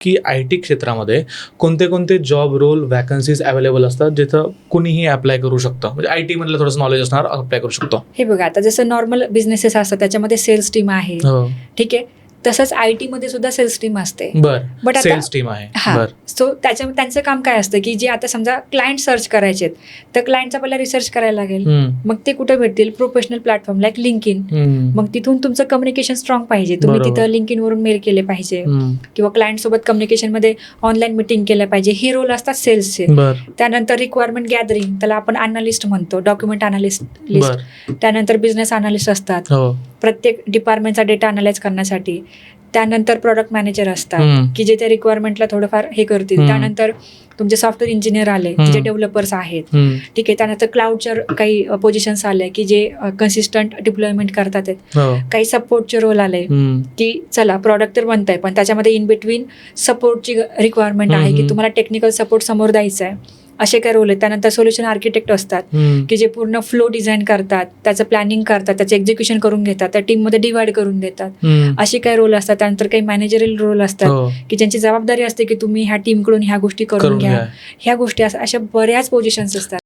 की IT क्षेत्रामध्ये कोणते कोणते जॉब रोल वॅकन्सीज अवेलेबल असतात जिथं कुणीही अप्लाय करू शकतं, म्हणजे IT मधलं थोडंसं नॉलेज असणार अप्लाय करू शकतो. हे बघा, आता जसं नॉर्मल बिझनेसेस असतात त्याच्यामध्ये सेल्स टीम आहे, हो. ठीक आहे. तसंच IT मध्ये सुद्धा सेल्स टीम असते. बर, बट आता सेल्स टीम आहे. हा, बर, सो त्यांचं काम काय असतं की जे आता समजा क्लायंट सर्च करायचे तर क्लायंटचा पहिला रिसर्च करायला लागेल. मग ते कुठे भेटतील? Professional platform like LinkedIn. मग तिथून तुमचं कम्युनिकेशन स्ट्रॉंग पाहिजे, तुम्ही बरोबर. तिथं लिंक्डइन वरून मेल केले पाहिजे किंवा क्लायंट सोबत कम्युनिकेशन मध्ये ऑनलाईन मीटिंग केल्या पाहिजे. हे रोल असतात सेल्सचे. बर, त्यानंतर रिक्वायरमेंट गॅदरिंग, त्याला आपण अनालिस्ट म्हणतो, डॉक्युमेंट अनालिस्ट बर, लिस्ट. त्यानंतर बिझनेस अनालिस्ट असतात हो, प्रत्येक डिपार्टमेंटचा डेटा अनालाइज करण्यासाठी. त्यानंतर प्रोडक्ट मॅनेजर असतात की जे त्या रिक्वायरमेंटला थोडंफार हे करतील. त्यानंतर तुमचे सॉफ्टवेअर इंजिनियर आले, जे डेव्हलपर्स आहेत, ठीक आहे. त्यानंतर क्लाउडच्या काही पोझिशन्स आले की जे कन्सिस्टंट डिप्लॉयमेंट करतात आहेत. हो, काही सपोर्टचे रोल आले की चला प्रॉडक्ट तर बनत आहे पण त्याच्यामध्ये इन बिटवीन सपोर्टची रिक्वायरमेंट आहे की तुम्हाला टेक्निकल सपोर्ट समोर द्यायचा आहे. असे काय रोल आहेत. त्यानंतर सोल्युशन आर्किटेक्ट असतात की जे पूर्ण फ्लो डिझाईन करतात, त्याचं प्लॅनिंग करतात, त्याचं एक्झिक्युशन करून घेतात, त्या टीममध्ये डिवाइड करून देतात. असे काही रोल असतात. त्यानंतर काही मॅनेजरियल रोल असतात हो, की ज्यांची जबाबदारी असते की तुम्ही ह्या टीमकडून ह्या गोष्टी करून घ्या. ह्या गोष्टी अशा बऱ्याच पोझिशन्स असतात.